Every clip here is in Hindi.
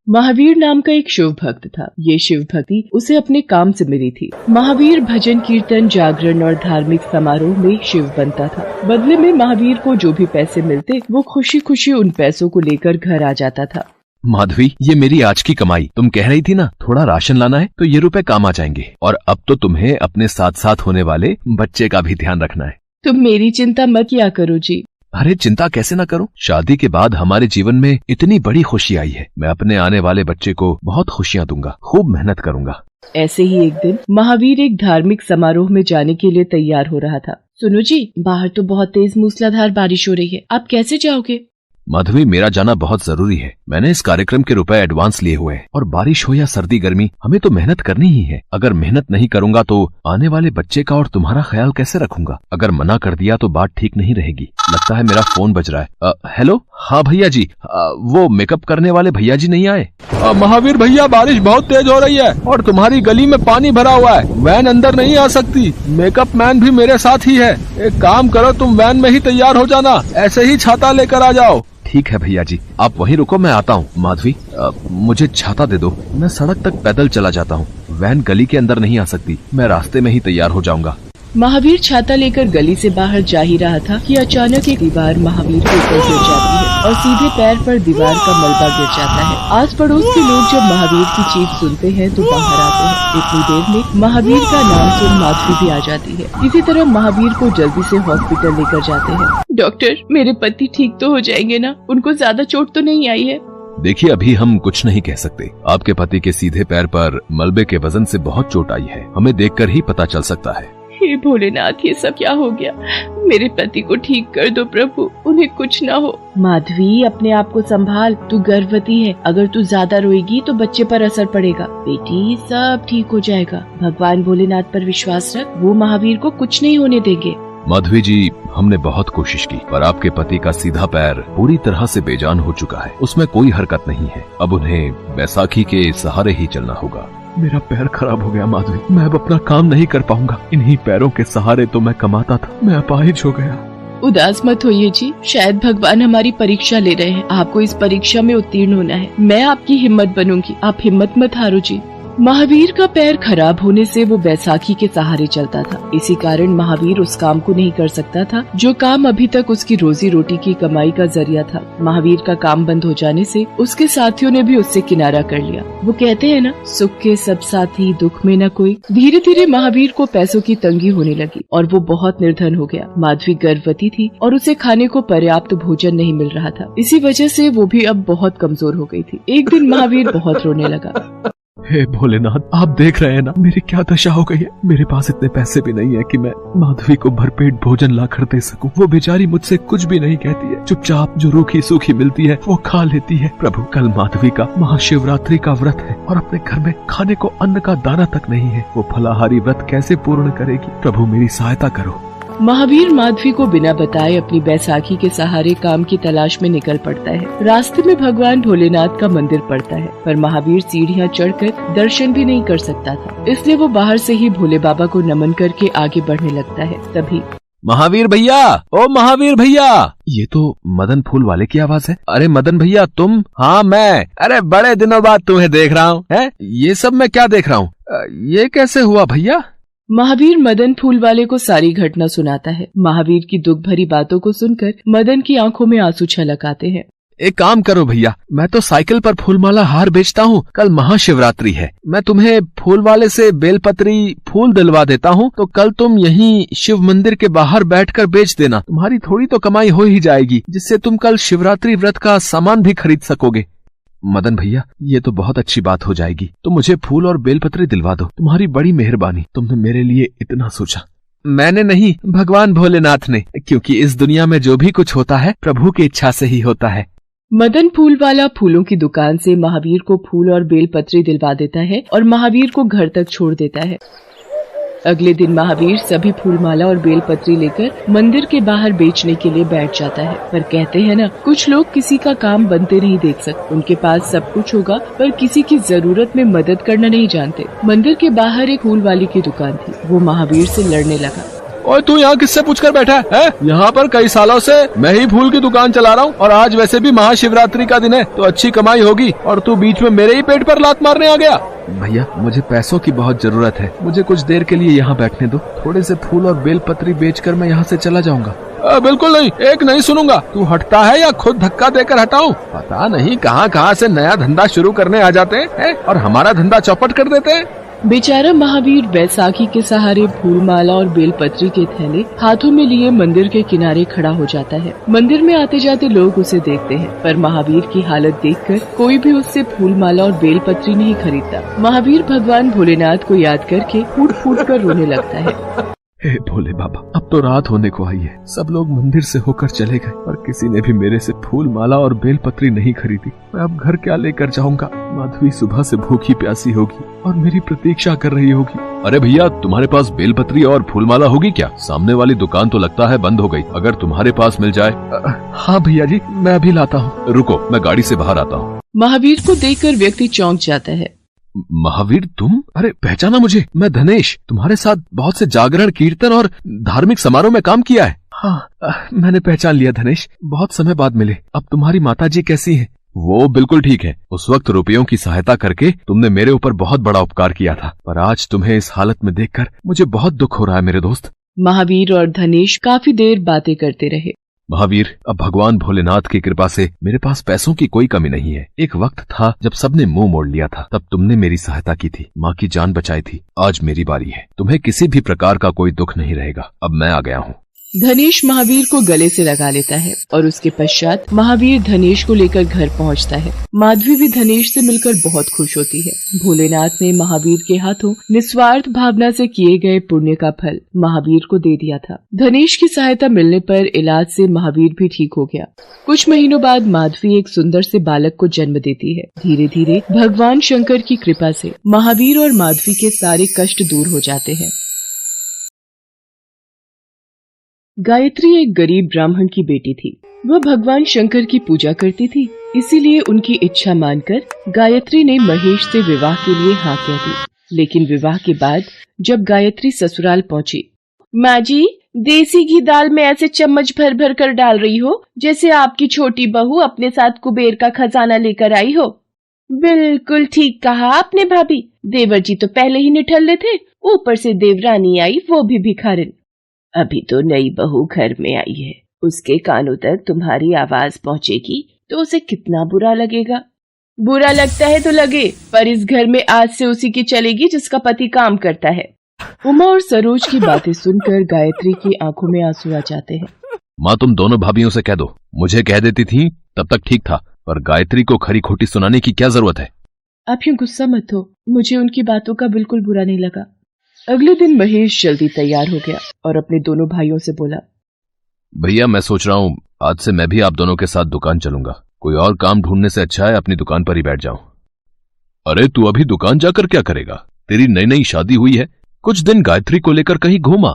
महावीर नाम का एक शिव भक्त था। ये शिव भक्ति उसे अपने काम से मिली थी। महावीर भजन कीर्तन जागरण और धार्मिक समारोह में शिव बनता था। बदले में महावीर को जो भी पैसे मिलते वो खुशी खुशी उन पैसों को लेकर घर आ जाता था। माधवी, ये मेरी आज की कमाई। तुम कह रही थी ना थोड़ा राशन लाना है, तो ये रुपए काम आ जाएंगे। और अब तो तुम्हें अपने साथ साथ होने वाले बच्चे का भी ध्यान रखना है। तुम मेरी चिंता मत किया करो जी। अरे चिंता कैसे ना करूं? शादी के बाद हमारे जीवन में इतनी बड़ी खुशी आई है। मैं अपने आने वाले बच्चे को बहुत खुशियां दूंगा, खूब मेहनत करूंगा। ऐसे ही एक दिन महावीर एक धार्मिक समारोह में जाने के लिए तैयार हो रहा था। सुनो जी, बाहर तो बहुत तेज मूसलाधार बारिश हो रही है, आप कैसे जाओगे? माधवी, मेरा जाना बहुत जरूरी है। मैंने इस कार्यक्रम के रुपए एडवांस लिए हुए हैं और बारिश हो या सर्दी गर्मी हमें तो मेहनत करनी ही है। अगर मेहनत नहीं करूंगा तो आने वाले बच्चे का और तुम्हारा ख्याल कैसे रखूंगा? अगर मना कर दिया तो बात ठीक नहीं रहेगी। लगता है मेरा फोन बज रहा है। हेलो, हाँ भैया जी, वो मेकअप करने वाले भैया जी नहीं आए? महावीर भैया, बारिश बहुत तेज हो रही है और तुम्हारी गली में पानी भरा हुआ है, वैन अंदर नहीं आ सकती। मेकअप मैन भी मेरे साथ ही है। एक काम करो, तुम वैन में ही तैयार हो जाना, ऐसे ही छाता लेकर आ जाओ। ठीक है भैया जी, आप वहीं रुको, मैं आता हूँ। माधवी, मुझे छाता दे दो, मैं सड़क तक पैदल चला जाता हूँ। वैन गली के अंदर नहीं आ सकती, मैं रास्ते में ही तैयार हो जाऊंगा। महावीर छाता लेकर गली से बाहर जा ही रहा था कि अचानक एक दीवार महावीर के ऊपर गिर जाती है और सीधे पैर पर दीवार का मलबा गिर जाता है। आस पड़ोस के लोग जब महावीर की चीख सुनते हैं तो बाहर आते हैं। इतनी देर में महावीर का नाम सुन माधवी भी आ जाती है। इसी तरह महावीर को जल्दी से हॉस्पिटल लेकर जाते हैं। डॉक्टर, मेरे पति ठीक तो हो जाएंगे ना? उनको ज्यादा चोट तो नहीं आई है? देखिए, अभी हम कुछ नहीं कह सकते। आपके पति के सीधे पैर पर मलबे के वजन से बहुत चोट आई है, हमें देखकर ही पता चल सकता है। हे भोलेनाथ, ये सब क्या हो गया? मेरे पति को ठीक कर दो प्रभु, उन्हें कुछ ना हो। माधवी, अपने आप को संभाल, तू गर्भवती है। अगर तू ज्यादा रोएगी तो बच्चे पर असर पड़ेगा। बेटी, सब ठीक हो जाएगा। भगवान भोलेनाथ पर विश्वास रख, वो महावीर को कुछ नहीं होने देंगे। माधवी जी, हमने बहुत कोशिश की, पर आपके पति का सीधा पैर पूरी तरह से बेजान हो चुका है। उसमें कोई हरकत नहीं है। अब उन्हें बैसाखी के सहारे ही चलना होगा। मेरा पैर खराब हो गया माधवी, मैं अब अपना काम नहीं कर पाऊंगा। इन्हीं पैरों के सहारे तो मैं कमाता था, मैं अपाहिज हो गया। उदास मत होइए जी, शायद भगवान हमारी परीक्षा ले रहे हैं। आपको इस परीक्षा में उत्तीर्ण होना है। मैं आपकी हिम्मत बनूंगी, आप हिम्मत मत हारो जी। महावीर का पैर खराब होने से वो बैसाखी के सहारे चलता था। इसी कारण महावीर उस काम को नहीं कर सकता था जो काम अभी तक उसकी रोजी रोटी की कमाई का जरिया था। महावीर का काम बंद हो जाने से उसके साथियों ने भी उससे किनारा कर लिया। वो कहते हैं ना, सुख के सब साथी, दुख में न कोई। धीरे धीरे महावीर को पैसों की तंगी होने लगी और वो बहुत निर्धन हो गया। माधवी गर्भवती थी और उसे खाने को पर्याप्त भोजन नहीं मिल रहा था। इसी वजह से वो भी अब बहुत कमजोर हो गई थी। एक दिन महावीर बहुत रोने लगा। हे भोलेनाथ, आप देख रहे हैं ना मेरी क्या दशा हो गई है। मेरे पास इतने पैसे भी नहीं है कि मैं माधवी को भरपेट भोजन ला कर दे सकूं। वो बेचारी मुझसे कुछ भी नहीं कहती है, चुपचाप जो रूखी सूखी मिलती है वो खा लेती है। प्रभु, कल माधवी का महाशिवरात्रि का व्रत है और अपने घर में खाने को अन्न का दाना तक नहीं है। वो फलाहारी व्रत कैसे पूर्ण करेगी? प्रभु, मेरी सहायता करो। महावीर माधवी को बिना बताए अपनी बैसाखी के सहारे काम की तलाश में निकल पड़ता है। रास्ते में भगवान भोलेनाथ का मंदिर पड़ता है, पर महावीर सीढ़ियाँ चढ़कर दर्शन भी नहीं कर सकता था। इसलिए वो बाहर से ही भोले बाबा को नमन करके आगे बढ़ने लगता है। तभी महावीर भैया, ओ महावीर भैया, ये तो मदन फूल वाले की आवाज है। अरे मदन भैया, तुम? हाँ मैं। अरे बड़े दिनों बाद तुम्हें देख रहा हूँ। है ये सब मैं क्या देख रहा हूँ? ये कैसे हुआ भैया? महावीर मदन फूल वाले को सारी घटना सुनाता है। महावीर की दुख भरी बातों को सुनकर मदन की आंखों में आंसू छलक आते हैं। एक काम करो भैया, मैं तो साइकिल पर फूलमाला हार बेचता हूँ। कल महाशिवरात्रि है, मैं तुम्हें फूल वाले से बेलपत्री फूल दिलवा देता हूँ, तो कल तुम यहीं शिव मंदिर के बाहर बैठकर बेच देना। तुम्हारी थोड़ी तो कमाई हो ही जाएगी, जिससे तुम कल शिवरात्रि व्रत का सामान भी खरीद सकोगे। मदन भैया, ये तो बहुत अच्छी बात हो जाएगी। तो मुझे फूल और बेलपत्री दिलवा दो। तुम्हारी बड़ी मेहरबानी, तुमने मेरे लिए इतना सोचा। मैंने नहीं, भगवान भोलेनाथ ने, क्योंकि इस दुनिया में जो भी कुछ होता है प्रभु की इच्छा से ही होता है। मदन फूल वाला फूलों की दुकान से महावीर को फूल और बेलपत्री दिलवा देता है और महावीर को घर तक छोड़ देता है। अगले दिन महावीर सभी फूलमाला और बेलपत्री लेकर मंदिर के बाहर बेचने के लिए बैठ जाता है। पर कहते हैं ना, कुछ लोग किसी का काम बनते नहीं देख सकते। उनके पास सब कुछ होगा पर किसी की जरूरत में मदद करना नहीं जानते। मंदिर के बाहर एक फूल वाली की दुकान थी। वो महावीर से लड़ने लगा। और तू यहाँ किससे पूछकर बैठा है? यहाँ पर कई सालों से मैं ही फूल की दुकान चला रहा हूँ और आज वैसे भी महाशिवरात्रि का दिन है तो अच्छी कमाई होगी और तू बीच में मेरे ही पेट पर लात मारने आ गया। भैया मुझे पैसों की बहुत जरूरत है, मुझे कुछ देर के लिए यहाँ बैठने दो। थोड़े से फूल और बेलपत्री बेचकर मैं यहाँ से चला जाऊंगा। बिल्कुल नहीं, एक नहीं सुनूंगा। तू हटता है या खुद धक्का देकर हटाऊं? पता नहीं कहाँ से नया धंधा शुरू करने आ जाते हैं और हमारा धंधा चौपट कर देते हैं। बेचारा महावीर बैसाखी के सहारे फूलमाला और बेलपत्री के थैले हाथों में लिए मंदिर के किनारे खड़ा हो जाता है। मंदिर में आते जाते लोग उसे देखते हैं, पर महावीर की हालत देखकर कोई भी उससे फूलमाला और बेलपत्री नहीं खरीदता। महावीर भगवान भोलेनाथ को याद करके फूट फूट कर रोने लगता है। हे भोले बाबा, अब तो रात होने को आई है। सब लोग मंदिर से होकर चले गए और किसी ने भी मेरे से फूल माला और बेलपत्री नहीं खरीदी। मैं अब घर क्या लेकर जाऊंगा? माधवी सुबह से भूखी प्यासी होगी और मेरी प्रतीक्षा कर रही होगी। अरे भैया, तुम्हारे पास बेलपत्री और फूलमाला होगी क्या? सामने वाली दुकान तो लगता है बंद हो गई, अगर तुम्हारे पास मिल जाए। हाँ भैया जी, मैं अभी लाता हूँ। रुको, मैं गाड़ी से बाहर आता हूँ। महावीर को देखकर व्यक्ति चौंक जाता है। महावीर तुम? अरे पहचाना मुझे, मैं धनेश। तुम्हारे साथ बहुत से जागरण, कीर्तन और धार्मिक समारोह में काम किया है। हाँ, मैंने पहचान लिया धनेश, बहुत समय बाद मिले। अब तुम्हारी माताजी कैसी हैं? वो बिल्कुल ठीक है। उस वक्त रुपयों की सहायता करके तुमने मेरे ऊपर बहुत बड़ा उपकार किया था, पर आज तुम्हें इस हालत में देखकर मुझे बहुत दुख हो रहा है मेरे दोस्त। महावीर और धनेश काफी देर बातें करते रहे। महावीर, अब भगवान भोलेनाथ की कृपा से मेरे पास पैसों की कोई कमी नहीं है। एक वक्त था जब सबने मुंह मोड़ लिया था, तब तुमने मेरी सहायता की थी, माँ की जान बचाई थी। आज मेरी बारी है, तुम्हें किसी भी प्रकार का कोई दुख नहीं रहेगा। अब मैं आ गया हूँ। धनेश महावीर को गले से लगा लेता है और उसके पश्चात महावीर धनेश को लेकर घर पहुंचता है। माधवी भी धनेश से मिलकर बहुत खुश होती है। भोलेनाथ ने महावीर के हाथों निस्वार्थ भावना से किए गए पुण्य का फल महावीर को दे दिया था। धनेश की सहायता मिलने पर इलाज से महावीर भी ठीक हो गया। कुछ महीनों बाद माधवी एक सुंदर से बालक को जन्म देती है। धीरे धीरे भगवान शंकर की कृपा से महावीर और माधवी के सारे कष्ट दूर हो जाते हैं। गायत्री एक गरीब ब्राह्मण की बेटी थी। वह भगवान शंकर की पूजा करती थी, इसीलिए उनकी इच्छा मानकर गायत्री ने महेश से विवाह के लिए हाँ कह दी। लेकिन विवाह के बाद जब गायत्री ससुराल पहुंची, माँ जी, देसी घी दाल में ऐसे चम्मच भर भर कर डाल रही हो जैसे आपकी छोटी बहू अपने साथ कुबेर का खजाना लेकर आई हो। बिल्कुल ठीक कहा आपने भाभी, देवर जी तो पहले ही निठल्ले थे, ऊपर से देवरानी आई, वो भी भिखारिन। अभी तो नई बहू घर में आई है, उसके कानों तक तुम्हारी आवाज पहुंचेगी तो उसे कितना बुरा लगेगा। बुरा लगता है तो लगे, पर इस घर में आज से उसी की चलेगी जिसका पति काम करता है। उमा और सरोज की बातें सुनकर गायत्री की आंखों में आंसू आ जाते हैं। माँ, तुम दोनों भाभियों से कह दो, मुझे कह देती थी तब तक ठीक था, पर गायत्री को खरी खोटी सुनाने की क्या जरूरत है? आप यूँ गुस्सा मत हो, मुझे उनकी बातों का बिल्कुल बुरा नहीं लगा। अगले दिन महेश जल्दी तैयार हो गया और अपने दोनों भाइयों से बोला, भैया मैं सोच रहा हूँ आज से मैं भी आप दोनों के साथ दुकान चलूंगा। कोई और काम ढूंढने से अच्छा है अपनी दुकान पर ही बैठ जाऊं। अरे तू अभी दुकान जाकर क्या करेगा? तेरी नई नई शादी हुई है, कुछ दिन गायत्री को लेकर कहीं घूमा।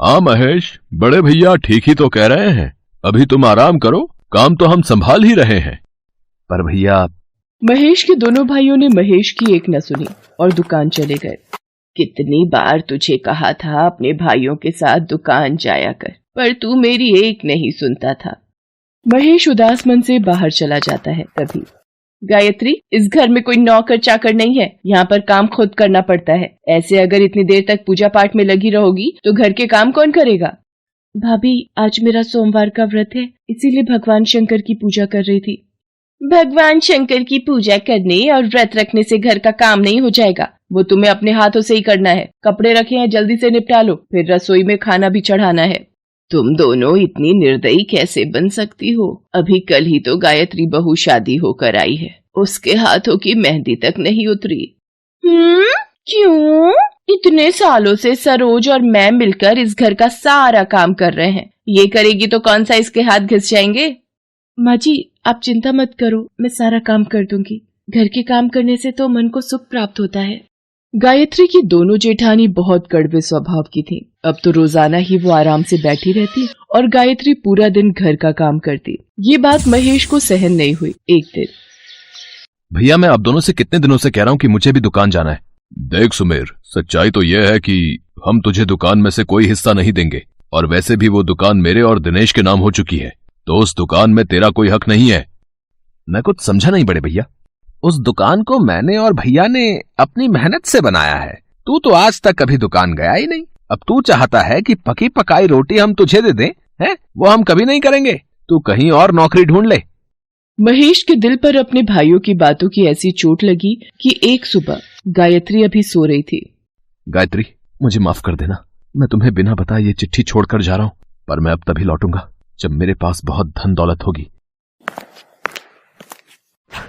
हाँ महेश, बड़े भैया ठीक ही तो कह रहे हैं, अभी तुम आराम करो, काम तो हम संभाल ही रहे हैं। पर भैया। महेश के दोनों भाइयों ने महेश की एक न सुनी और दुकान चले गए। कितनी बार तुझे कहा था अपने भाइयों के साथ दुकान जाया कर, पर तू मेरी एक नहीं सुनता था। महेश उदास मन से बाहर चला जाता है। तभी गायत्री, इस घर में कोई नौकर चाकर नहीं है, यहाँ पर काम खुद करना पड़ता है। ऐसे अगर इतनी देर तक पूजा पाठ में लगी रहोगी तो घर के काम कौन करेगा? भाभी, आज मेरा सोमवार का व्रत है, इसीलिए भगवान शंकर की पूजा कर रही थी। भगवान शंकर की पूजा करने और व्रत रखने से घर का काम नहीं हो जाएगा, वो तुम्हें अपने हाथों से ही करना है। कपड़े रखे हैं, जल्दी से निपटा लो, फिर रसोई में खाना भी चढ़ाना है। तुम दोनों इतनी निर्दयी कैसे बन सकती हो? अभी कल ही तो गायत्री बहू शादी होकर आई है, उसके हाथों की मेहंदी तक नहीं उतरी। क्यों? इतने सालों से सरोज और मैं मिलकर इस घर का सारा काम कर रहे हैं, ये करेगी तो कौन सा इसके हाथ घिस जाएंगे? माँ जी, आप चिंता मत करो, मैं सारा काम कर दूंगी। घर के काम करने से तो मन को सुख प्राप्त होता है। गायत्री की दोनों जेठानी बहुत कड़वे स्वभाव की थी। अब तो रोजाना ही वो आराम से बैठी रहती और गायत्री पूरा दिन घर का काम करती। ये बात महेश को सहन नहीं हुई। एक दिन, भैया मैं आप दोनों से कितने दिनों से कह रहा हूँ कि मुझे भी दुकान जाना है। देख सुमेर, सच्चाई तो यह है कि हम तुझे दुकान में से कोई हिस्सा नहीं देंगे, और वैसे भी वो दुकान मेरे और दिनेश के नाम हो चुकी है, तो उस दुकान में तेरा कोई हक नहीं है। मैं कुछ समझा नहीं बड़े भैया। उस दुकान को मैंने और भैया ने अपनी मेहनत से बनाया है। तू तो आज तक कभी दुकान गया ही नहीं। अब तू चाहता है कि पकी पकाई रोटी हम तुझे दे दें, हैं? वो हम कभी नहीं करेंगे। तू कहीं और नौकरी ढूंढ ले। महेश के दिल पर अपने भाइयों की बातों की ऐसी चोट लगी कि एक सुबह गायत्री अभी सो रही थी। गायत्री, मुझे माफ कर देना, मैं तुम्हें बिना बताए ये चिट्ठी छोड़कर जा रहा हूं, पर मैं अब तभी लौटूंगा जब मेरे पास बहुत धन दौलत होगी।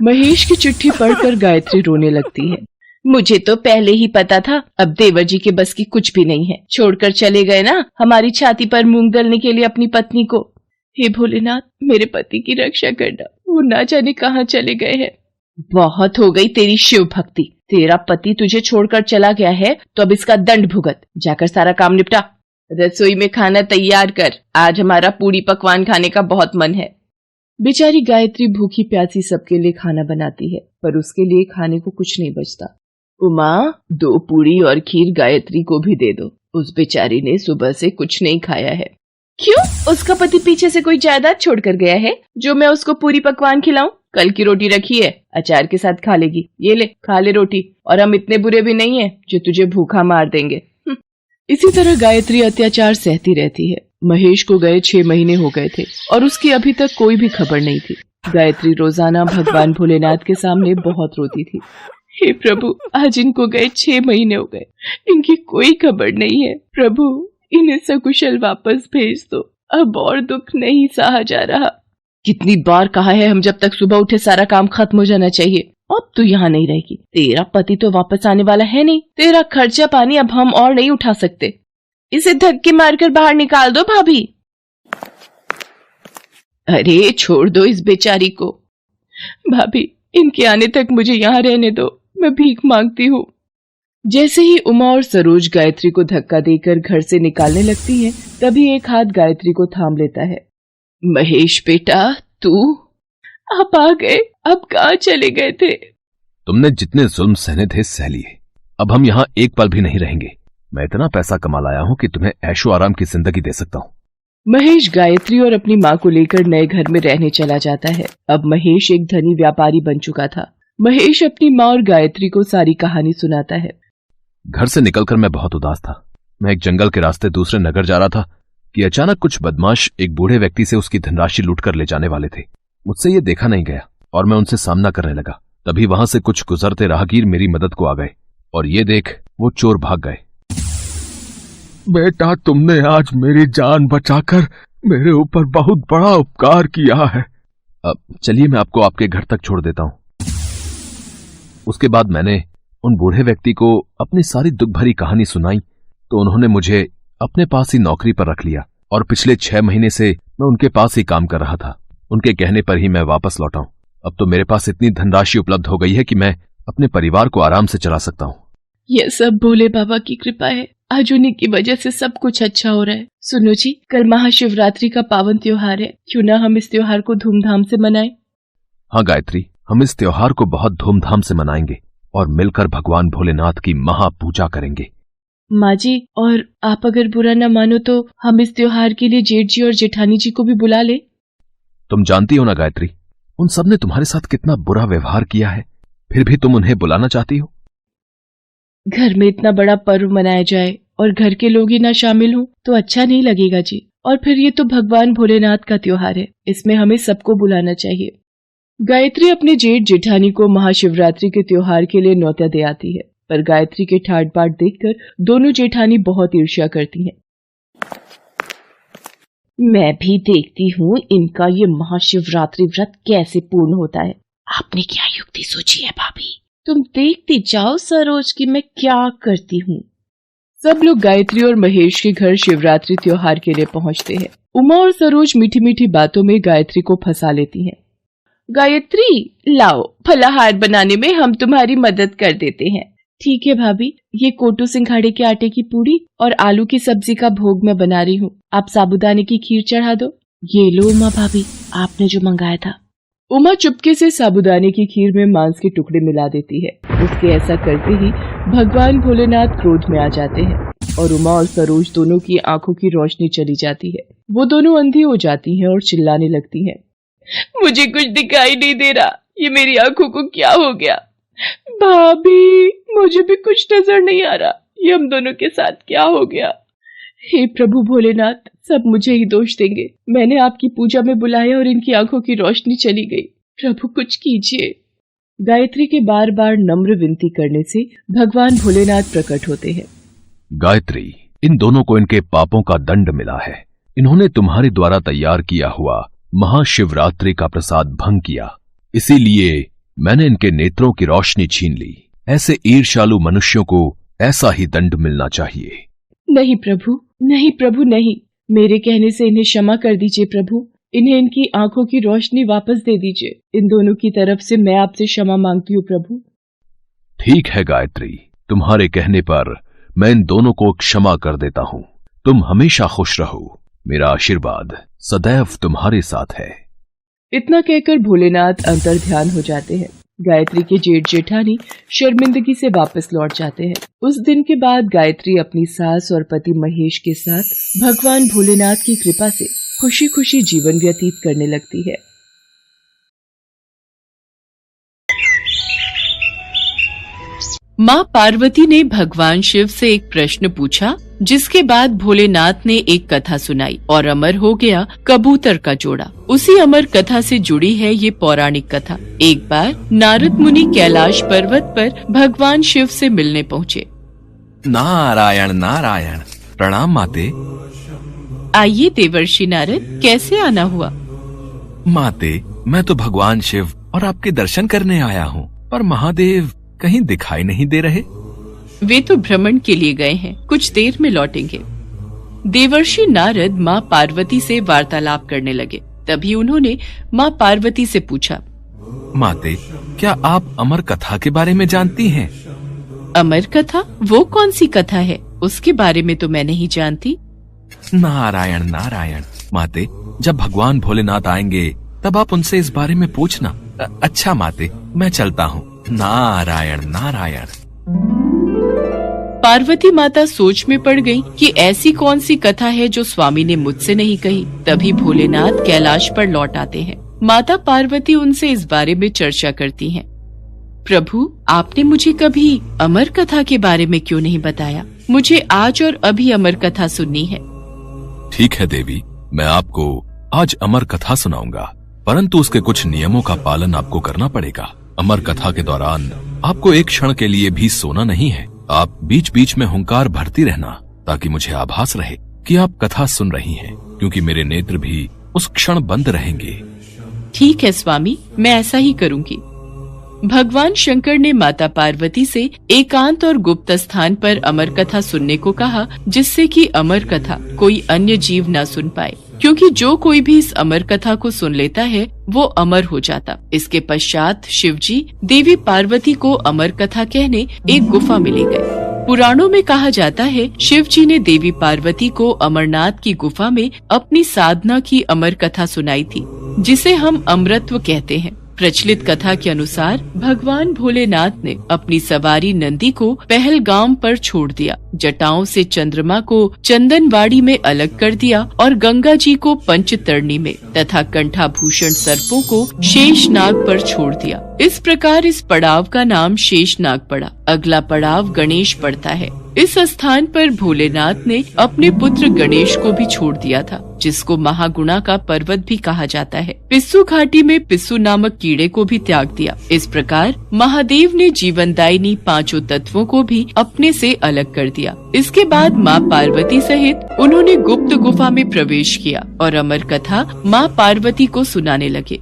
महेश की चिट्ठी पढ़कर गायत्री रोने लगती है। मुझे तो पहले ही पता था, अब देवर जी के बस की कुछ भी नहीं है। छोड़कर चले गए ना हमारी छाती पर मूंग दलने के लिए अपनी पत्नी को। हे भोलेनाथ, मेरे पति की रक्षा करना, वो ना जाने कहाँ चले गए हैं। बहुत हो गई तेरी शिव भक्ति। तेरा पति तुझे छोड़कर चला गया है तो अब इसका दंड भुगत। जाकर सारा काम निपटा। रसोई में खाना तैयार कर, आज हमारा पूरी पकवान खाने का बहुत मन है। बेचारी गायत्री भूखी प्यासी सबके लिए खाना बनाती है, पर उसके लिए खाने को कुछ नहीं बचता। उमा, 2 पूरी और खीर गायत्री को भी दे दो। उस बेचारी ने सुबह से कुछ नहीं खाया है। क्यों? उसका पति पीछे से कोई जायदाद छोड़कर गया है जो मैं उसको पूरी पकवान खिलाऊं? कल की रोटी रखी है, अचार के साथ खा लेगी। ये ले, खा ले रोटी। और हम इतने बुरे भी नहीं है जो तुझे भूखा मार देंगे। इसी तरह गायत्री अत्याचार सहती रहती है। महेश को गए 6 महीने हो गए थे और उसकी अभी तक कोई भी खबर नहीं थी। गायत्री रोजाना भगवान भोलेनाथ के सामने बहुत रोती थी। हे प्रभु, आज इनको गए 6 महीने हो गए, इनकी कोई खबर नहीं है। प्रभु, इन्हें सकुशल वापस भेज दो, अब और दुख नहीं सहा जा रहा। कितनी बार कहा है हम जब तक सुबह उठे सारा काम खत्म हो जाना चाहिए। अब तू यहाँ नहीं रहेगी। तेरा पति तो वापस आने वाला है नहीं। तेरा खर्चा पानी अब हम और नहीं उठा सकते। इसे धक्के मारकर बाहर निकाल दो भाभी। अरे छोड़ दो इस बेचारी को। भाभी, इनके आने तक मुझे यहाँ रहने दो, मैं भीख मांगती हूँ। जैसे ही उमा और सरोज गायत्री को धक्का देकर घर से निकालने लगती हैं, तभी एक हाथ गायत्री को थाम लेता है। महेश बेटा, तू आप आ गए। अब कहाँ चले गए थे? तुमने जितने जुल्म सहने थे सह लिए। अब हम यहाँ एक पल भी नहीं रहेंगे। मैं इतना पैसा कमा लाया हूँ कि तुम्हें ऐशो आराम की जिंदगी दे सकता हूँ। महेश गायत्री और अपनी माँ को लेकर नए घर में रहने चला जाता है। अब महेश एक धनी व्यापारी बन चुका था। महेश अपनी माँ और गायत्री को सारी कहानी सुनाता है। घर से निकलकर मैं बहुत उदास था। मैं एक जंगल के रास्ते दूसरे नगर जा रहा था कि अचानक कुछ बदमाश एक बूढ़े व्यक्ति से उसकी धनराशि लूटकर ले जाने वाले थे। मुझसे ये देखा नहीं गया और मैं उनसे सामना करने लगा। तभी वहां से कुछ गुजरते राहगीर मेरी मदद को आ गए और ये देख वो चोर भाग गए। बेटा, तुमने आज मेरी जान बचाकर मेरे ऊपर बहुत बड़ा उपकार किया है। अब चलिए मैं आपको आपके घर तक छोड़ देता हूं। उसके बाद मैंने उन बूढ़े व्यक्ति को अपनी सारी दुख भरी कहानी सुनाई तो उन्होंने मुझे अपने पास ही नौकरी पर रख लिया और पिछले 6 महीने से मैं उनके पास ही काम कर रहा था। उनके कहने पर ही मैं वापस लौटा हूं। अब तो मेरे पास इतनी धनराशि उपलब्ध हो गई है कि मैं अपने परिवार को आराम से चला सकता हूं। यह सब भोले बाबा की कृपा है। आज उन्हीं की वजह से सब कुछ अच्छा हो रहा है। सुनो जी, कल महाशिवरात्रि का पावन त्योहार है, क्यों ना हम इस त्योहार को धूमधाम से मनाएं? हाँ गायत्री, हम इस त्योहार को बहुत धूमधाम से मनाएंगे और मिलकर भगवान भोलेनाथ की महापूजा करेंगे। माँ जी, और आप अगर बुरा न मानो तो हम इस त्योहार के लिए जेठ जी और जेठानी जी को भी बुला ले। तुम जानती हो ना गायत्री, उन सब ने तुम्हारे साथ कितना बुरा व्यवहार किया है, फिर भी तुम उन्हें बुलाना चाहती हो। घर में इतना बड़ा पर्व मनाया जाए और घर के लोग ही ना शामिल हों तो अच्छा नहीं लगेगा जी। और फिर ये तो भगवान भोलेनाथ का त्योहार है, इसमें हमें सबको बुलाना चाहिए। गायत्री अपने जेठ जेठानी को महाशिवरात्रि के त्योहार के लिए न्योता दे आती है, पर गायत्री के ठाट बाट देखकर दोनों जेठानी बहुत ईर्ष्या करती हैं। मैं भी देखती हूँ इनका ये महाशिवरात्रि व्रत कैसे पूर्ण होता है। आपने क्या युक्ति सोची है भाभी? तुम देखती जाओ सरोज की मैं क्या करती हूँ। सब लोग गायत्री और महेश के घर शिवरात्रि त्योहार के लिए पहुँचते हैं। उमा और सरोज मीठी मीठी बातों में गायत्री को फंसा लेती हैं। गायत्री, लाओ, फलाहार बनाने में हम तुम्हारी मदद कर देते हैं। ठीक है भाभी, ये कोटू सिंघाड़े के आटे की पूड़ी और आलू की सब्जी का भोग मैं बना रही हूँ, आप साबूदाने की खीर चढ़ा दो। ये लो उमा भाभी, आपने जो मंगाया था। उमा चुपके से साबूदाने की खीर में मांस के टुकड़े मिला देती है। उसके ऐसा करते ही भगवान भोलेनाथ क्रोध में आ जाते हैं। और उमा और सरोज दोनों की आंखों की रोशनी चली जाती है। वो दोनों अंधी हो जाती हैं और चिल्लाने लगती हैं। मुझे कुछ दिखाई नहीं दे रहा, ये मेरी आंखों को क्या हो गया? भाभी, मुझे भी कुछ नजर नहीं आ रहा, ये हम दोनों के साथ क्या हो गया? हे प्रभु भोलेनाथ, सब मुझे ही दोष देंगे। मैंने आपकी पूजा में बुलाया और इनकी आंखों की रोशनी चली गई। प्रभु कुछ कीजिए। गायत्री के बार बार नम्र विनती करने से भगवान भोलेनाथ प्रकट होते हैं। गायत्री, इन दोनों को इनके पापों का दंड मिला है। इन्होंने तुम्हारे द्वारा तैयार किया हुआ महाशिवरात्रि का प्रसाद भंग किया, इसीलिए मैंने इनके नेत्रों की रोशनी छीन ली। ऐसे ईर्ष्यालु मनुष्यों को ऐसा ही दंड मिलना चाहिए। नहीं प्रभु, नहीं प्रभु, नहीं। मेरे कहने से इन्हें क्षमा कर दीजिए प्रभु। इन्हें इनकी आंखों की रोशनी वापस दे दीजिए। इन दोनों की तरफ से मैं आपसे क्षमा मांगती हूँ प्रभु। ठीक है गायत्री, तुम्हारे कहने पर मैं इन दोनों को क्षमा कर देता हूँ। तुम हमेशा खुश रहो, मेरा आशीर्वाद सदैव तुम्हारे साथ है। इतना कहकर भोलेनाथ अंतर ध्यान हो जाते हैं। गायत्री के जेठ जेठानी शर्मिंदगी से वापस लौट जाते हैं। उस दिन के बाद गायत्री अपनी सास और पति महेश के साथ भगवान भोलेनाथ की कृपा से खुशी खुशी जीवन व्यतीत करने लगती है। माँ पार्वती ने भगवान शिव से एक प्रश्न पूछा, जिसके बाद भोलेनाथ ने एक कथा सुनाई और अमर हो गया कबूतर का जोड़ा। उसी अमर कथा से जुड़ी है ये पौराणिक कथा। एक बार नारद मुनि कैलाश पर्वत पर भगवान शिव से मिलने पहुँचे। नारायण नारायण, प्रणाम माते। आइए देवर्षि नारद, कैसे आना हुआ? माते, मैं तो भगवान शिव और आपके दर्शन करने आया हूँ, पर महादेव कहीं दिखाई नहीं दे रहे। वे तो भ्रमण के लिए गए हैं, कुछ देर में लौटेंगे। देवर्षि नारद माँ पार्वती से वार्तालाप करने लगे। तभी उन्होंने माँ पार्वती से पूछा, माते, क्या आप अमर कथा के बारे में जानती हैं? अमर कथा? वो कौन सी कथा है? उसके बारे में तो मैं नहीं जानती। नारायण नारायण, माते, जब भगवान भोलेनाथ आएंगे तब आप उनसे इस बारे में पूछना। अच्छा माते, मैं चलता हूँ। नारायण नारायण। पार्वती माता सोच में पड़ गई कि ऐसी कौन सी कथा है जो स्वामी ने मुझसे नहीं कही। तभी भोलेनाथ कैलाश पर लौट आते हैं। माता पार्वती उनसे इस बारे में चर्चा करती हैं। प्रभु, आपने मुझे कभी अमर कथा के बारे में क्यों नहीं बताया? मुझे आज और अभी अमर कथा सुननी है। ठीक है देवी, मैं आपको आज अमर कथा सुनाऊंगा, परंतु उसके कुछ नियमों का पालन आपको करना पड़ेगा। अमर कथा के दौरान आपको एक क्षण के लिए भी सोना नहीं है। आप बीच बीच में हुंकार भरती रहना, ताकि मुझे आभास रहे कि आप कथा सुन रही हैं, क्योंकि मेरे नेत्र भी उस क्षण बंद रहेंगे। ठीक है स्वामी, मैं ऐसा ही करूंगी। भगवान शंकर ने माता पार्वती से एकांत और गुप्त स्थान पर अमर कथा सुनने को कहा, जिससे कि अमर कथा कोई अन्य जीव न सुन पाए, क्योंकि जो कोई भी इस अमर कथा को सुन लेता है वो अमर हो जाता। इसके पश्चात शिवजी देवी पार्वती को अमर कथा कहने एक गुफा में ले गए। पुराणों में कहा जाता है शिवजी ने देवी पार्वती को अमरनाथ की गुफा में अपनी साधना की अमर कथा सुनाई थी, जिसे हम अमृतत्व कहते हैं। प्रचलित कथा के अनुसार भगवान भोलेनाथ ने अपनी सवारी नंदी को पहलगाम पर छोड़ दिया, जटाओं से चंद्रमा को चंदनवाड़ी में अलग कर दिया और गंगा जी को पंचतरणी में तथा कंठाभूषण सर्पों को शेषनाग पर छोड़ दिया। इस प्रकार इस पड़ाव का नाम शेषनाग पड़ा। अगला पड़ाव गणेश पड़ता है। इस स्थान पर भोलेनाथ ने अपने पुत्र गणेश को भी छोड़ दिया था, जिसको महागुणा का पर्वत भी कहा जाता है। पिस्सू घाटी में पिस्सू नामक कीड़े को भी त्याग दिया। इस प्रकार महादेव ने जीवनदायिनी पांचों तत्वों को भी अपने से अलग कर दिया। इसके बाद माँ पार्वती सहित उन्होंने गुप्त गुफा में प्रवेश किया और अमर कथा माँ पार्वती को सुनाने लगे।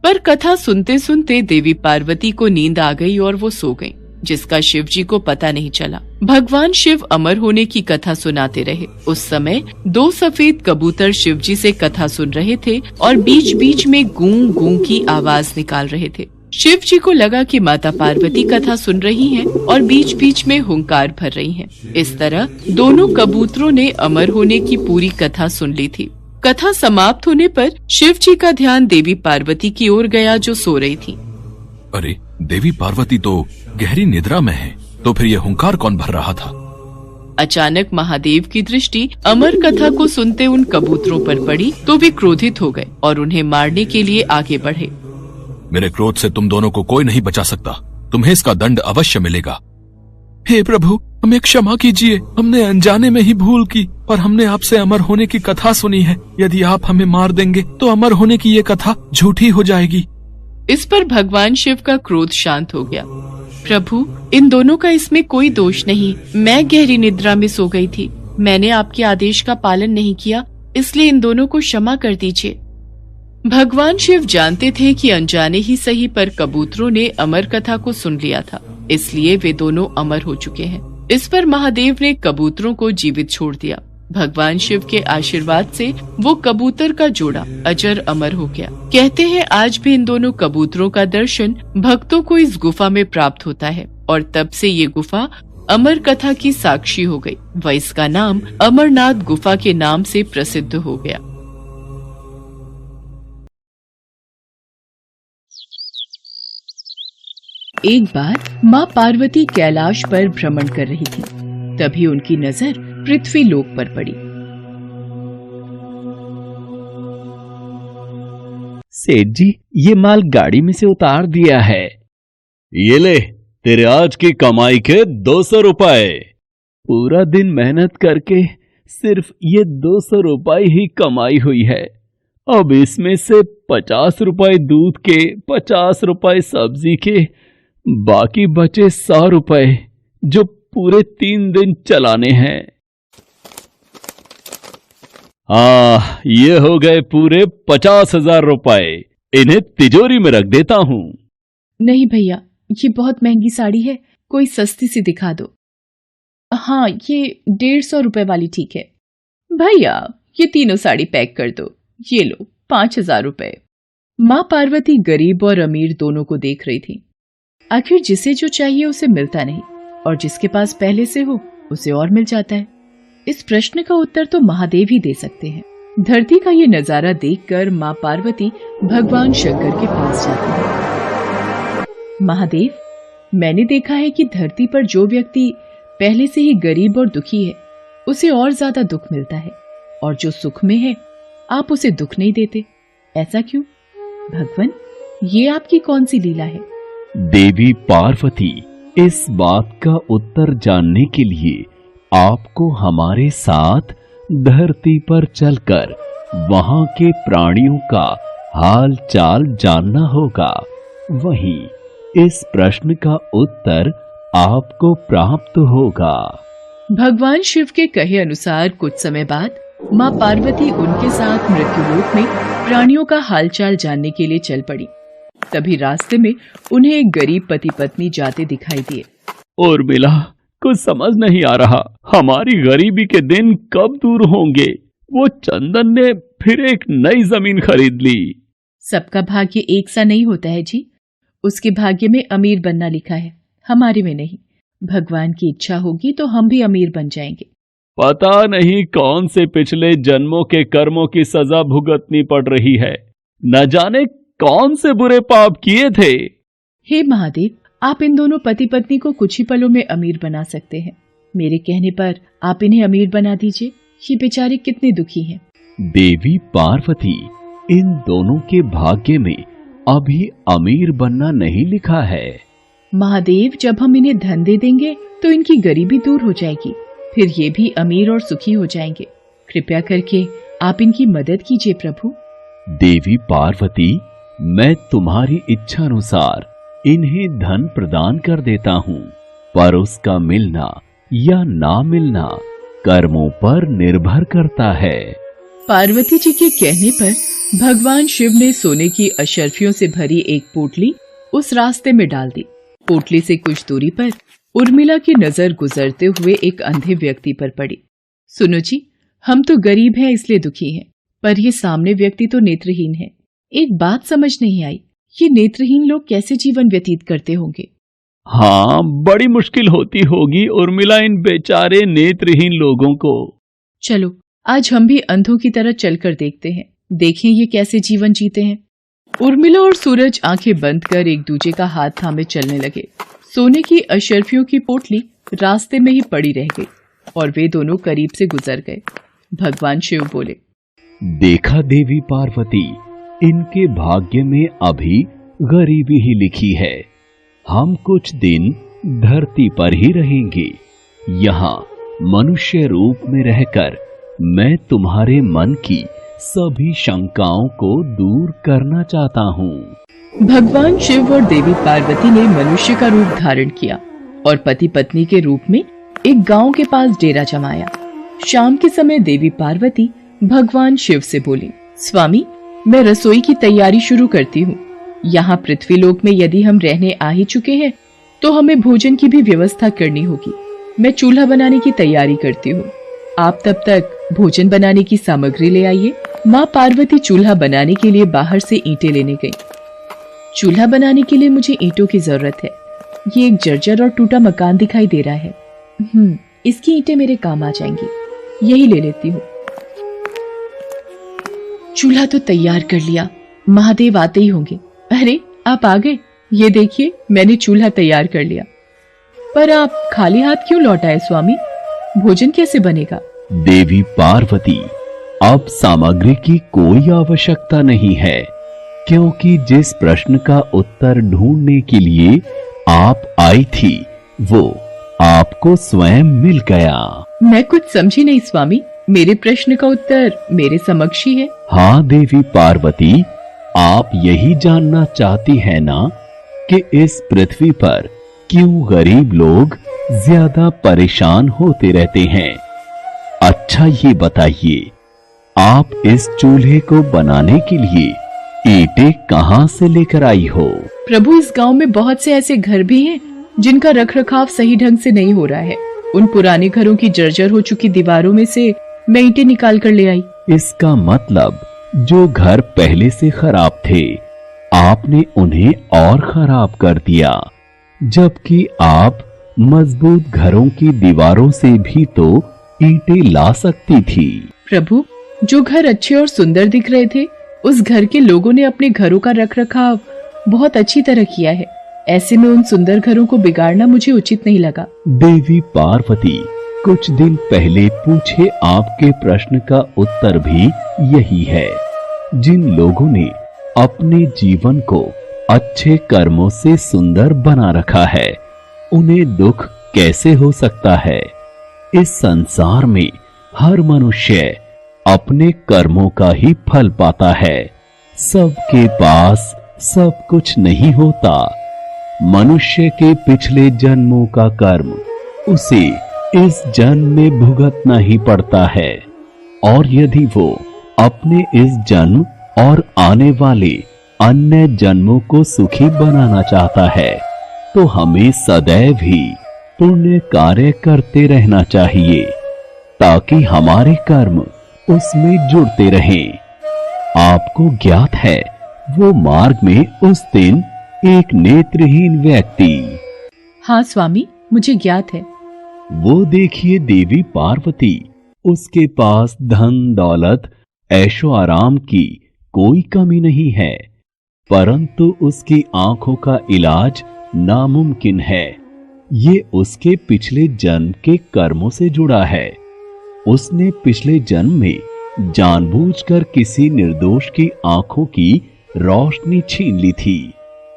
पर कथा सुनते सुनते देवी पार्वती को नींद आ गई और वो सो गईं, जिसका शिवजी को पता नहीं चला। भगवान शिव अमर होने की कथा सुनाते रहे। उस समय 2 सफेद कबूतर शिवजी से कथा सुन रहे थे और बीच बीच में गूं गूं की आवाज निकाल रहे थे। शिवजी को लगा कि माता पार्वती कथा सुन रही हैं और बीच बीच में हुंकार भर रही हैं। इस तरह दोनों कबूतरों ने अमर होने की पूरी कथा सुन ली थी। कथा समाप्त होने पर शिव जी का ध्यान देवी पार्वती की ओर गया, जो सो रही थी। अरे, देवी पार्वती तो गहरी निद्रा में है, तो फिर यह हुंकार कौन भर रहा था? अचानक महादेव की दृष्टि अमर कथा को सुनते उन कबूतरों पर पड़ी तो वे क्रोधित हो गए और उन्हें मारने के लिए आगे बढ़े। मेरे क्रोध से तुम दोनों को कोई नहीं बचा सकता, तुम्हें इसका दंड अवश्य मिलेगा। हे प्रभु, हमें क्षमा कीजिए, हमने अनजाने में ही भूल की, पर हमने आपसे अमर होने की कथा सुनी है। यदि आप हमें मार देंगे तो अमर होने की ये कथा झूठी हो जाएगी। इस पर भगवान शिव का क्रोध शांत हो गया। प्रभु, इन दोनों का इसमें कोई दोष नहीं। मैं गहरी निद्रा में सो गई थी। मैंने आपके आदेश का पालन नहीं किया, इसलिए इन दोनों को क्षमा कर दीजिए। भगवान शिव जानते थे कि अनजाने ही सही पर कबूतरों ने अमर कथा को सुन लिया था, इसलिए वे दोनों अमर हो चुके हैं। इस पर महादेव ने कबूतरों को जीवित छोड़ दिया। भगवान शिव के आशीर्वाद से वो कबूतर का जोड़ा अजर अमर हो गया। कहते हैं आज भी इन दोनों कबूतरों का दर्शन भक्तों को इस गुफा में प्राप्त होता है और तब से ये गुफा अमर कथा की साक्षी हो गई व इसका नाम अमरनाथ गुफा के नाम से प्रसिद्ध हो गया। एक बार माँ पार्वती कैलाश पर भ्रमण कर रही थी, तभी उनकी नजर पृथ्वी लोक पर पड़ी। सेठ जी, ये माल गाड़ी में से उतार दिया है। ये ले, तेरे आज की कमाई के 200 रुपए। पूरा दिन मेहनत करके सिर्फ ये 200 रुपए ही कमाई हुई है। अब इसमें से 50 रुपए दूध के, 50 रुपए सब्जी के, बाकी बचे 100 रुपए जो पूरे 3 दिन चलाने हैं। ये हो गए पूरे 50,000 रुपए। इन्हें तिजोरी में रख देता हूँ। नहीं भैया, ये बहुत महंगी साड़ी है, कोई सस्ती सी दिखा दो। हाँ, ये 150 रुपए वाली ठीक है। भैया, ये तीनों साड़ी पैक कर दो। ये लो 5,000 रुपए। माँ पार्वती गरीब और अमीर दोनों को देख रही थी। आखिर जिसे जो चाहिए उसे मिलता नहीं और जिसके पास पहले से हो उसे और मिल जाता है। इस प्रश्न का उत्तर तो महादेव ही दे सकते हैं। धरती का ये नजारा देखकर माँ पार्वती भगवान शंकर के पास जाती है। महादेव, मैंने देखा है कि धरती पर जो व्यक्ति पहले से ही गरीब और दुखी है उसे और ज्यादा दुख मिलता है, और जो सुख में है आप उसे दुख नहीं देते। ऐसा क्यों? भगवान, ये आपकी कौन सी लीला है? देवी पार्वती, इस बात का उत्तर जानने के लिए आपको हमारे साथ धरती पर चलकर वहां के प्राणियों का हाल चाल जानना होगा। वहीं इस प्रश्न का उत्तर आपको प्राप्त होगा। भगवान शिव के कहे अनुसार कुछ समय बाद माँ पार्वती उनके साथ मृत्युलोक में प्राणियों का हालचाल जानने के लिए चल पड़ी। तभी रास्ते में उन्हें एक गरीब पति पत्नी जाते दिखाई दिए। और मिला, कुछ समझ नहीं आ रहा, हमारी गरीबी के दिन कब दूर होंगे। वो चंदन ने फिर एक नई जमीन खरीद ली। सबका भाग्य एक सा नहीं होता है जी। उसके भाग्य में अमीर बनना लिखा है, हमारे में नहीं। भगवान की इच्छा होगी तो हम भी अमीर बन जाएंगे। पता नहीं कौन से पिछले जन्मों के कर्मों की सजा भुगतनी पड़ रही है। न जाने कौन से बुरे पाप किए थे। हे महादेव, आप इन दोनों पति पत्नी को कुछ ही पलों में अमीर बना सकते हैं। मेरे कहने पर आप इन्हें अमीर बना दीजिए। ये बेचारे कितने दुखी हैं। देवी पार्वती, इन दोनों के भाग्य में अभी अमीर बनना नहीं लिखा है। महादेव, जब हम इन्हें धन दे देंगे तो इनकी गरीबी दूर हो जाएगी, फिर ये भी अमीर और सुखी हो जाएंगे। कृपया करके आप इनकी मदद कीजिए प्रभु। देवी पार्वती, मैं तुम्हारी इच्छा अनुसार इन्हें धन प्रदान कर देता हूँ, पर उसका मिलना या ना मिलना कर्मों पर निर्भर करता है। पार्वती जी के कहने पर भगवान शिव ने सोने की अशर्फियों से भरी एक पोटली उस रास्ते में डाल दी। पोटली से कुछ दूरी पर उर्मिला की नजर गुजरते हुए एक अंधे व्यक्ति पर पड़ी। सुनो जी, हम तो गरीब हैं इसलिए दुखी हैं, पर ये सामने व्यक्ति तो नेत्रहीन है। एक बात समझ नहीं आई, ये नेत्रहीन लोग कैसे जीवन व्यतीत करते होंगे? हाँ, बड़ी मुश्किल होती होगी उर्मिला इन बेचारे नेत्रहीन लोगों को। चलो आज हम भी अंधों की तरह चलकर देखते हैं, देखें ये कैसे जीवन जीते हैं। उर्मिला और सूरज आंखें बंद कर एक दूजे का हाथ थामे चलने लगे। सोने की अशर्फियों की पोटली रास्ते में ही पड़ी रह गई और वे दोनों करीब से गुजर गए। भगवान शिव बोले, देखा देवी पार्वती, इनके भाग्य में अभी गरीबी ही लिखी है। हम कुछ दिन धरती पर ही रहेंगे। यहाँ मनुष्य रूप में रहकर मैं तुम्हारे मन की सभी शंकाओं को दूर करना चाहता हूँ। भगवान शिव और देवी पार्वती ने मनुष्य का रूप धारण किया और पति पत्नी के रूप में एक गांव के पास डेरा जमाया। शाम के समय देवी पार्वती भगवान शिव से बोली, स्वामी, मैं रसोई की तैयारी शुरू करती हूँ। यहाँ पृथ्वीलोक में यदि हम रहने आ ही चुके हैं तो हमें भोजन की भी व्यवस्था करनी होगी। मैं चूल्हा बनाने की तैयारी करती हूँ। आप तब तक भोजन बनाने की सामग्री ले आइए। माँ पार्वती चूल्हा बनाने के लिए बाहर से ईंटें लेने गई। चूल्हा बनाने के लिए मुझे ईंटों की जरूरत है। ये एक जर्जर और टूटा मकान दिखाई दे रहा है। इसकी ईंटें मेरे काम आ जाएंगी, यही ले लेती हूँ। चूल्हा तो तैयार कर लिया, महादेव आते ही होंगे। अरे, आप आ गए। ये देखिए, मैंने चूल्हा तैयार कर लिया। पर आप खाली हाथ क्यों लौट आए स्वामी? भोजन कैसे बनेगा? देवी पार्वती, अब सामग्री की कोई आवश्यकता नहीं है, क्योंकि जिस प्रश्न का उत्तर ढूंढने के लिए आप आई थी वो आपको स्वयं मिल गया। मैं कुछ समझी नहीं स्वामी। मेरे प्रश्न का उत्तर मेरे समक्ष ही है। हाँ देवी पार्वती, आप यही जानना चाहती है ना कि इस पृथ्वी पर क्यों गरीब लोग ज्यादा परेशान होते रहते हैं। अच्छा ये बताइए, आप इस चूल्हे को बनाने के लिए ईंटें कहाँ से लेकर आई हो? प्रभु, इस गांव में बहुत से ऐसे घर भी हैं जिनका रखरखाव सही ढंग से नहीं हो रहा है। उन पुराने घरों की जर्जर हो चुकी दीवारों में से मैं ईंटें निकाल कर ले आई। इसका मतलब जो घर पहले से खराब थे आपने उन्हें और खराब कर दिया, जबकि आप मजबूत घरों की दीवारों से भी तो ईंटें ला सकती थी। प्रभु, जो घर अच्छे और सुंदर दिख रहे थे उस घर के लोगों ने अपने घरों का रखरखाव बहुत अच्छी तरह किया है। ऐसे में उन सुंदर घरों को बिगाड़ना मुझे उचित नहीं लगा। देवी पार्वती, कुछ दिन पहले पूछे आपके प्रश्न का उत्तर भी यही है। जिन लोगों ने अपने जीवन को अच्छे कर्मों से सुंदर बना रखा है उन्हें दुख कैसे हो सकता है? इस संसार में हर मनुष्य अपने कर्मों का ही फल पाता है। सबके पास सब कुछ नहीं होता। मनुष्य के पिछले जन्मों का कर्म उसे इस जन्म में भुगतना ही पड़ता है, और यदि वो अपने इस जन्म और आने वाले अन्य जन्मों को सुखी बनाना चाहता है तो हमें सदैव ही पुण्य कार्य करते रहना चाहिए, ताकि हमारे कर्म उसमें जुड़ते रहें। आपको ज्ञात है वो मार्ग में उस दिन एक नेत्रहीन व्यक्ति। हाँ स्वामी, मुझे ज्ञात है। वो देखिए देवी पार्वती, उसके पास धन दौलत ऐशो आराम की कोई कमी नहीं है, परंतु उसकी आंखों का इलाज नामुमकिन है। ये उसके पिछले जन्म के कर्मों से जुड़ा है। उसने पिछले जन्म में जानबूझकर किसी निर्दोष की आंखों की रोशनी छीन ली थी,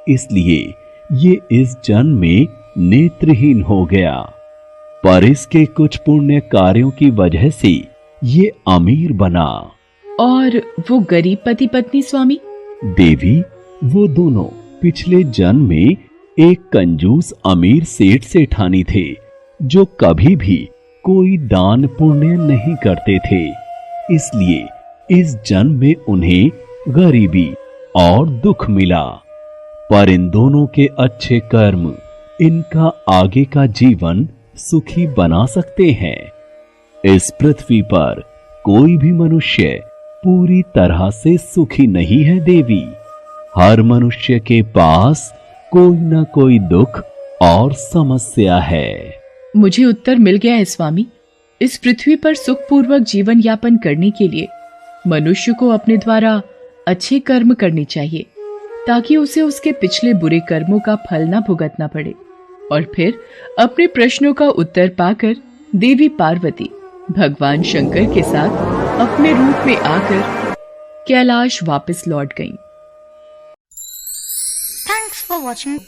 इसलिए ये इस जन्म में नेत्रहीन हो गया। पर इसके कुछ पुण्य कार्यों की वजह से ये अमीर बना। और वो गरीब पति पत्नी स्वामी? देवी, वो दोनों पिछले जन्म में एक कंजूस अमीर सेठ सेठानी थे, जो कभी भी कोई दान पुण्य नहीं करते थे। इसलिए इस जन्म में उन्हें गरीबी और दुख मिला। पर इन दोनों के अच्छे कर्म इनका आगे का जीवन सुखी बना सकते हैं। इस पृथ्वी पर कोई भी मनुष्य पूरी तरह से सुखी नहीं है देवी। हर मनुष्य के पास कोई न कोई दुख और समस्या है। मुझे उत्तर मिल गया है स्वामी। इस पृथ्वी पर सुखपूर्वक जीवन यापन करने के लिए मनुष्य को अपने द्वारा अच्छे कर्म करने चाहिए। ताकि उसे उसके पिछले बुरे कर्मों का फल न भुगतना पड़े। और फिर अपने प्रश्नों का उत्तर पाकर देवी पार्वती भगवान शंकर के साथ अपने रूप में आकर कैलाश वापस लौट गईं। Thanks for watching.